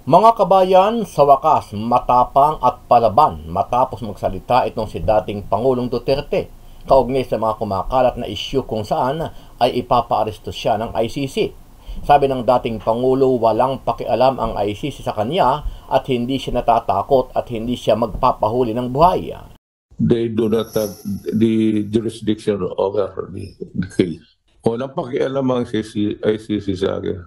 Mga kabayan, sa wakas, matapang at palaban matapos magsalita itong si dating Pangulong Duterte kaugnay sa mga kumakalat na isyu kung saan ay ipapaaresto siya ng ICC. Sabi ng dating Pangulo, walang pakialam ang ICC sa kanya at hindi siya natatakot at hindi siya magpapahuli ng buhay. They do not have the jurisdiction over the case. Walang pakialam ang ICC sa akin.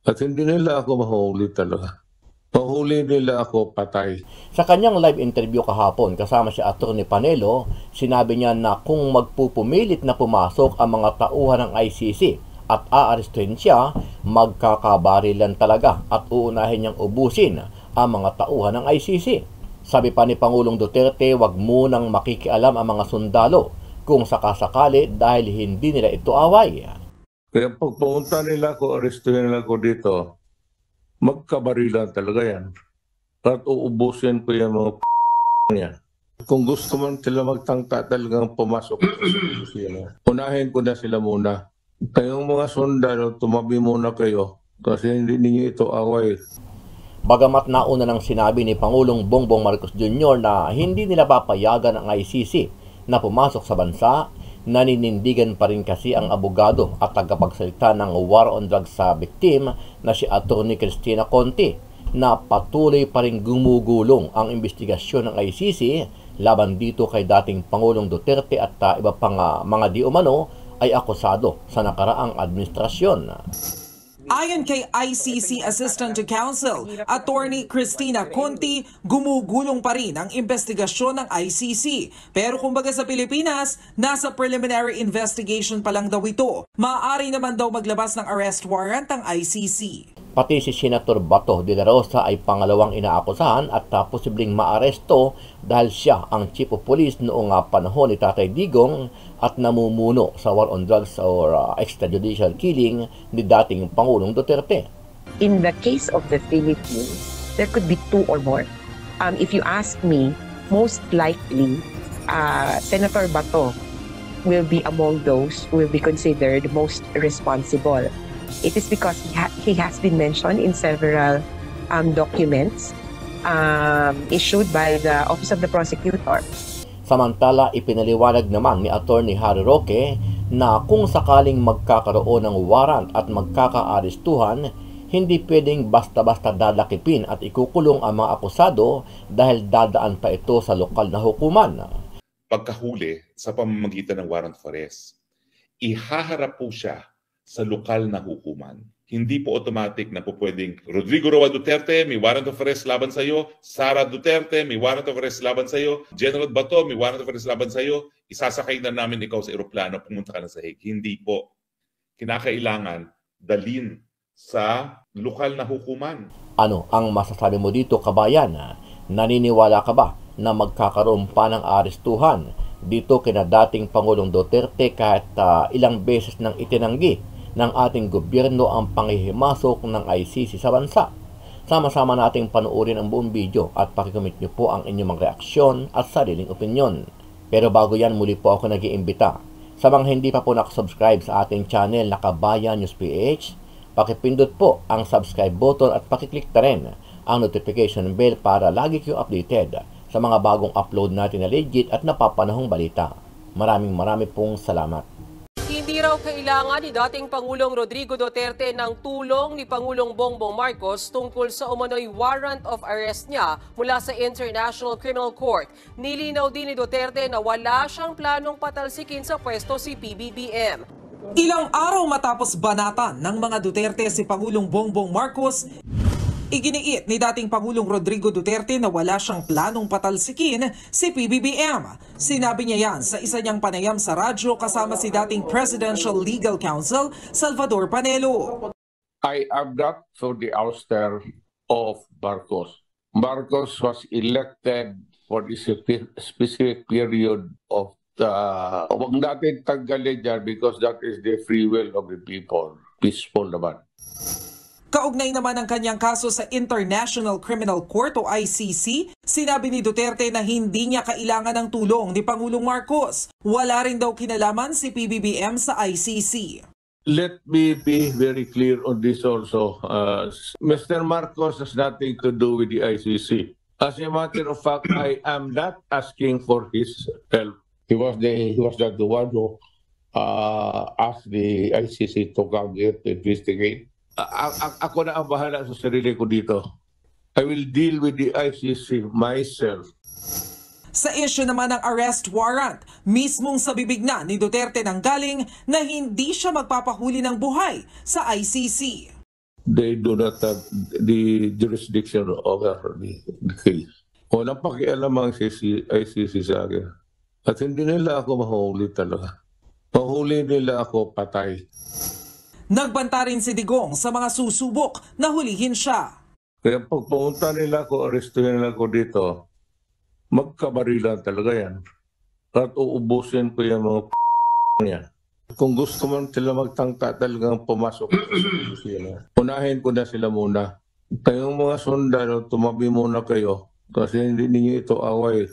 At hindi nila ako mahuli talaga. Pahuli nila ako patay. Sa kanyang live interview kahapon kasama si Atty. Panelo, sinabi niya na kung magpupumilit na pumasok ang mga tauhan ng ICC at aarestuhin siya, magkakabarilan talaga at uunahin niyang ubusin ang mga tauhan ng ICC. Sabi pa ni Pangulong Duterte, wag munang makikialam ang mga sundalo kung sakasakali dahil hindi nila ito away. Kaya pag pumunta nila ako, arestuhin nila ako dito, magkabarilan talaga yan. At uubusin ko yung mga niya. Kung gusto man sila magtangka talagang pumasok sila, unahin ko na sila muna. Kayong mga sundalo, tumabi muna kayo kasi hindi ninyo ito away. Bagamat nauna nang sinabi ni Pangulong Bongbong Marcos Jr. na hindi nila papayagan ang ICC na pumasok sa bansa, naninindigan pa rin kasi ang abogado at tagapagsalita ng War on Drugs sa victim na si Atty. Cristina Conti na patuloy pa rin gumugulong ang investigasyon ng ICC laban dito kay dating Pangulong Duterte at iba pang mga di umano ay akusado sa nakaraang administrasyon. Ayon kay ICC Assistant to Counsel, Attorney Cristina Conti, gumugulong pa rin ang investigasyon ng ICC. Pero kumbaga sa Pilipinas, nasa preliminary investigation pa lang daw ito. Maaari naman daw maglabas ng arrest warrant ang ICC. Pati si Senator Bato de la Rosa ay pangalawang inaakusahan at posibleng maaresto dahil siya ang Chief of Police noong panahon ni Tatay Digong at namumuno sa war on drugs or extrajudicial killing ni dating Pangulong Duterte. In the case of the Philippines, there could be two or more. If you ask me, most likely, Senator Bato will be among those who will be considered most responsible. It is because he has been mentioned in several documents issued by the Office of the Prosecutor. Samantala, ipinaliwanag naman ni Atty. Harry Roque na kung sakaling magkakaroon ng warrant at magkakaarestuhan, hindi pwedeng basta-basta dadakipin at ikukulong ang mga akusado dahil dadaan pa ito sa lokal na hukuman. Pagkahuli sa pamamagitan ng warrant of arrest, ihaharap po siya sa lokal na hukuman. Hindi po automatic na po pwedeng Rodrigo Roa Duterte, may warrant of arrest laban sa iyo. Sara Duterte, may warrant of arrest laban sa iyo. General Bato, may warrant of arrest laban sa iyo. Isasakay na namin ikaw sa eroplano, pumunta ka na sa Hague. Hindi po. Kinakailangan dalhin sa lokal na hukuman. Ano ang masasabi mo dito, kabayan? Naniniwala ka ba na magkakaroon pa ng arestuhan dito kina dating Pangulong Duterte kahit ilang beses nang itinanggi ng ating gobyerno ang panghihimasok ng ICC sa bansa? Sama-sama nating panuorin ang buong video at pakikomment niyo po ang inyong mga reaksyon at sariling opinyon. Pero bago yan, muli po ako nag-iimbita. Sa mga hindi pa po nakasubscribe sa ating channel na Kabayan News PH, pakipindot po ang subscribe button at pakiclick na rin ang notification bell para lagi kayong updated sa mga bagong upload natin na legit at napapanahong balita. Maraming pong salamat. Hindi raw kailangan ni dating Pangulong Rodrigo Duterte ng tulong ni Pangulong Bongbong Marcos tungkol sa umano'y warrant of arrest niya mula sa International Criminal Court. Nilinaw din ni Duterte na wala siyang planong patalsikin sa pwesto si PBBM. Ilang araw matapos banatan ng mga Duterte si Pangulong Bongbong Marcos, iginiit ni dating Pangulong Rodrigo Duterte na wala siyang planong patalsikin si PBBM. Sinabi niya yan sa isa niyang panayam sa radyo kasama si dating Presidential Legal Counsel Salvador Panelo. I am not for the ouster of Marcos. Marcos was elected for this specific period of the... Huwag natin tanggalin dyan because that is the free will of the people. Peaceful naman. Kaugnay naman ang kanyang kaso sa International Criminal Court o ICC, sinabi ni Duterte na hindi niya kailangan ng tulong ni Pangulong Marcos. Wala rin daw kinalaman si PBBM sa ICC. Let me be very clear on this also. Mr. Marcos has nothing to do with the ICC. As a matter of fact, I am not asking for his help. He was not the one who asked the ICC to come here to investigate. Ako na ang bahala sa sarili ko dito. I will deal with the ICC myself. Sa issue naman ng arrest warrant, mismong sa bibig na ni Duterte nanggaling na hindi siya magpapahuli ng buhay sa ICC. They do not have the jurisdiction over the case. Walang pakialam ang ICC sa akin. At hindi nila ako mahuli talaga. Mahuli nila ako patay. Nagbanta rin si Digong sa mga susubok na hulihin siya. Kaya pag pumunta nila ako, arestuhin nila ako dito, magkabarilan talaga yan. At uubusin ko yung mga niya. Kung gusto man sila magtangka talagang pumasok sa sila. Unahin ko na sila muna. Kayong mga sundalo, tumabi muna kayo kasi hindi ninyo ito away.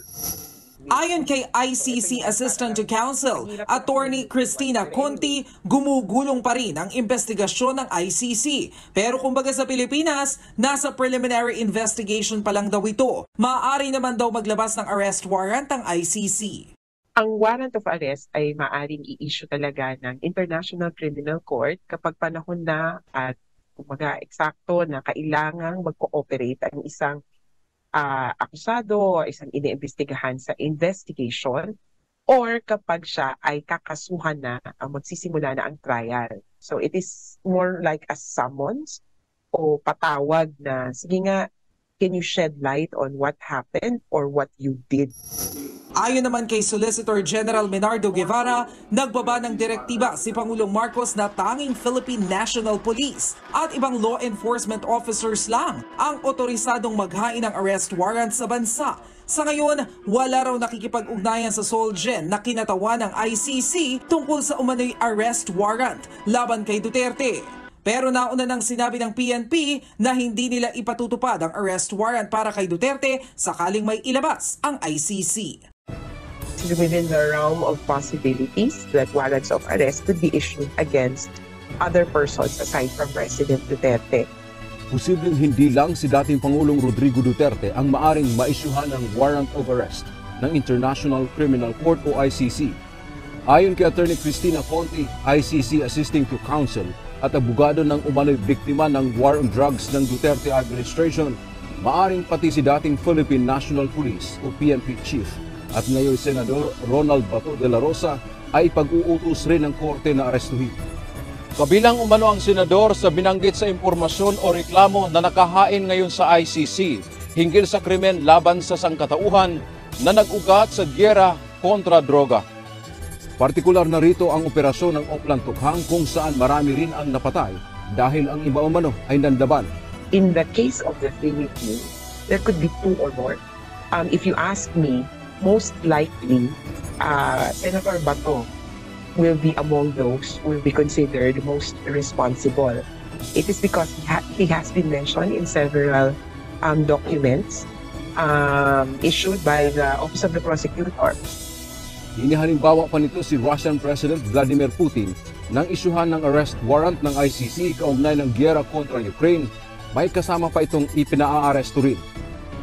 Ayon kay ICC Assistant to Counsel, Attorney Cristina Conti, gumugulong pa rin ang investigasyon ng ICC. Pero kumbaga sa Pilipinas, nasa preliminary investigation pa lang daw ito. Maaari naman daw maglabas ng arrest warrant ang ICC. Ang warrant of arrest ay maaaring i-issue talaga ng International Criminal Court kapag panahon na at kumbaga eksakto na kailangang mag-cooperate ang isang akusado o isang iniimbestigahan sa investigation or kapag siya ay kakasuhan na magsisimula na ang trial. So it is more like a summons o patawag na, sige nga, can you shed light on what happened or what you did? Ayon naman kay Solicitor General Menardo Guevara, nagbaba ng direktiba si Pangulong Marcos na tanging Philippine National Police at ibang law enforcement officers lang ang otorisadong maghain ng arrest warrant sa bansa. Sa ngayon, wala raw nakikipag-ugnayan sa SOLGEN na kinatawan ng ICC tungkol sa umano'y arrest warrant laban kay Duterte. Pero nauna nang sinabi ng PNP na hindi nila ipatutupad ang arrest warrant para kay Duterte sakaling may ilabas ang ICC. Within the realm of possibilities that warrants of arrest could be issued against other persons aside from President Duterte. Posibleng hindi lang si dating Pangulong Rodrigo Duterte ang maaring maisyuhan ng warrant of arrest ng International Criminal Court o ICC. Ayon kay Attorney Cristina Conti, ICC Assisting to Counsel at abogado ng umano'y biktima ng war on drugs ng Duterte administration, maaring pati si dating Philippine National Police o PNP Chief at ngayon Senador Ronald Bato de la Rosa ay pag-uutos rin ng korte na arestuhin. Kabilang umano ang senador sa binanggit sa impormasyon o reklamo na nakahain ngayon sa ICC hinggil sa krimen laban sa sangkatauhan na nag-ugat sa gyera kontra droga. Partikular na rito ang operasyon ng Oplan Tukhang kung saan marami rin ang napatay dahil ang iba umano ay nandaban. In the case of the Philippines, there could be two or more. If you ask me, most likely, Senator Bato will be among those who will be considered most responsible. It is because he has been mentioned in several documents issued by the Office of the Prosecutor. Inihalimbawa pa nito si Russian President Vladimir Putin nang isyuhan ng arrest warrant ng ICC kaugnay ng gyera kontra Ukraine. May kasama pa itong ipinaaresto rin.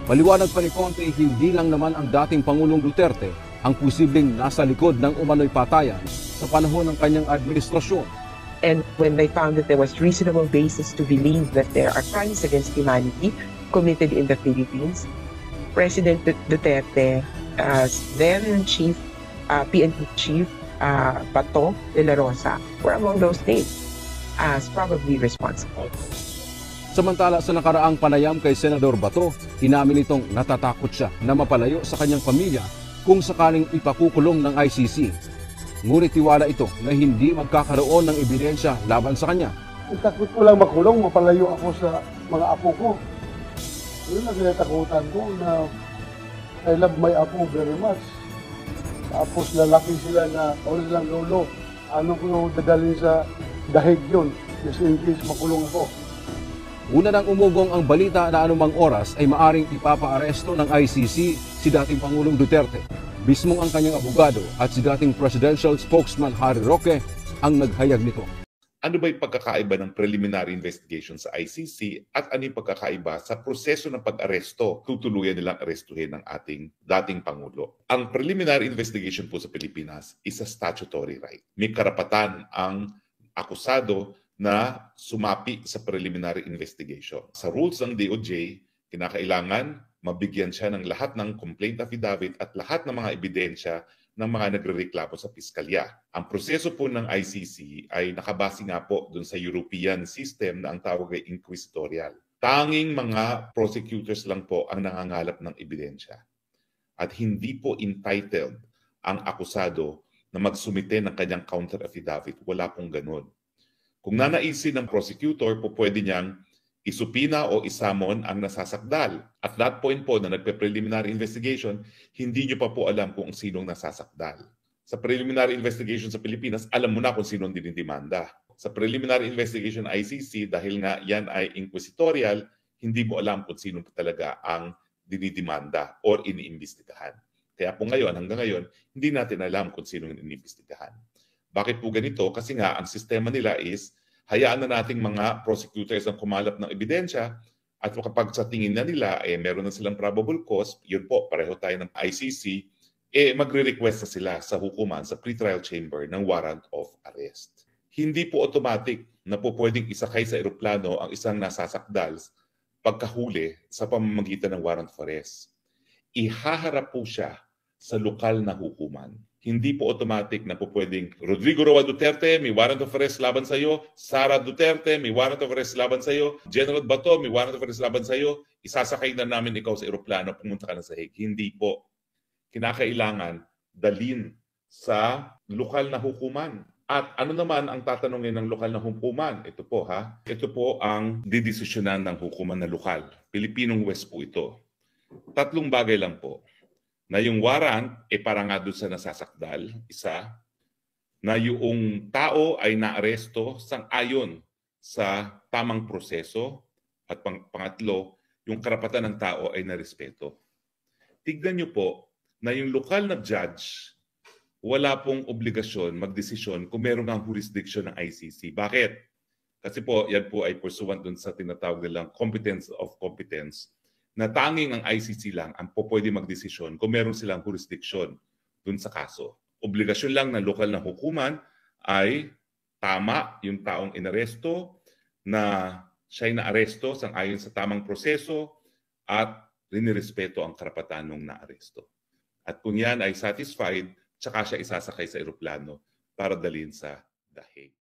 Paliwanag pa ni Conte, hindi lang naman ang dating Pangulong Duterte ang posibleng nasa likod ng umano'y patayan sa panahon ng kanyang administrasyon. And when they found that there was reasonable basis to believe that there are crimes against humanity committed in the Philippines, President Duterte, then Chief PNP Chief Bato de la Rosa were among those named as probably responsible. Samantala sa nakaraang panayam kay Senador Bato, inamin itong natatakot siya na mapalayo sa kanyang pamilya kung sakaling ipakukulong ng ICC. Ngunit tiwala ito na hindi magkakaroon ng ebidensya laban sa kanya. Takot ko lang makulong, mapalayo ako sa mga apo ko. Yun ang kinatakutan ko na I love my apo very much. Tapos lalaki sila na ulit lang lolo. Ano ko dadalhin sa dahig yun, just in case makulong ako. Una nang umugong ang balita na anumang oras ay maaring ipapaaresto ng ICC si dating Pangulong Duterte. Mismong ang kanyang abogado at si dating presidential spokesman Harry Roque ang naghayag nito. Ano ba yung pagkakaiba ng preliminary investigation sa ICC at ano yung pagkakaiba sa proseso ng pag-aresto? Tutuluyan nilang arestuhin ng ating dating Pangulo. Ang preliminary investigation po sa Pilipinas is a statutory right. May karapatan ang akusado na sumapi sa preliminary investigation. Sa rules ng DOJ, kinakailangan mabigyan siya ng lahat ng complaint affidavit at lahat ng mga ebidensya ng mga nagrereklamo sa piskalya. Ang proseso po ng ICC ay nakabase nga po dun sa European system na ang tawag ay inquisitorial. Tanging mga prosecutors lang po ang nangangalap ng ebidensya. At hindi po entitled ang akusado na magsumite ng kanyang counter affidavit. Wala pong ganun. Kung nanaisin ng prosecutor, po pwede niyang isupina o isamon ang nasasakdal. At that point po na nagpe-preliminary investigation, hindi nyo pa po alam kung sinong nasasakdal. Sa preliminary investigation sa Pilipinas, alam mo na kung sinong dinidemanda. Sa preliminary investigation ICC, dahil nga yan ay inquisitorial, hindi mo alam kung sino talaga ang dinidemanda or iniimbestigahan. Kaya po ngayon, hanggang ngayon, hindi natin alam kung sino ang iniimbestigahan. Bakit po ganito? Kasi nga, ang sistema nila is hayaan na nating mga prosecutors ang kumalap ng ebidensya at kapag sa tingin na nila, meron na silang probable cause, yun po, pareho tayo ng ICC, magre-request na sila sa hukuman, sa pretrial chamber ng warrant of arrest. Hindi po automatic na po pwedeng isakay sa eroplano ang isang nasasakdal pagkahuli sa pamamagitan ng warrant of arrest. Ihaharap po siya sa lokal na hukuman. Hindi po automatic na po pwedeng Rodrigo Roa Duterte, may warrant of arrest laban sa iyo. Sara Duterte, may warrant of arrest laban sa iyo. General Bato, may warrant of arrest laban sa iyo. Isasakay na namin ikaw sa eroplano, pumunta ka na sa Hague. Hindi po. Kinakailangan dalhin sa lokal na hukuman. At ano naman ang tatanungin ng lokal na hukuman? Ito po ha. Ito po ang didesisyonan ng hukuman na lokal. Pilipinong West po ito. 3 bagay lang po. Na yung warrant, para nga doon sa nasasakdal, isa, na yung tao ay naaresto sang-ayon sa tamang proseso, at pangatlo, yung karapatan ng tao ay narespeto. Tignan nyo po na yung lokal na judge, wala pong obligasyon magdesisyon kung meron ng jurisdiction ng ICC. Bakit? Kasi po, yan po ay pursuant dun sa tinatawag nilang competence of competence, na tanging ang ICC lang ang pwede magdesisyon kung meron silang jurisdiction dun sa kaso. Obligasyon lang ng lokal na hukuman ay tama yung taong inaresto, na siya'y naaresto sang-ayon sa tamang proseso at rinirespeto ang karapatan ng naaresto. At kung yan ay satisfied, tsaka siya isasakay sa eroplano para dalhin sa The Hague.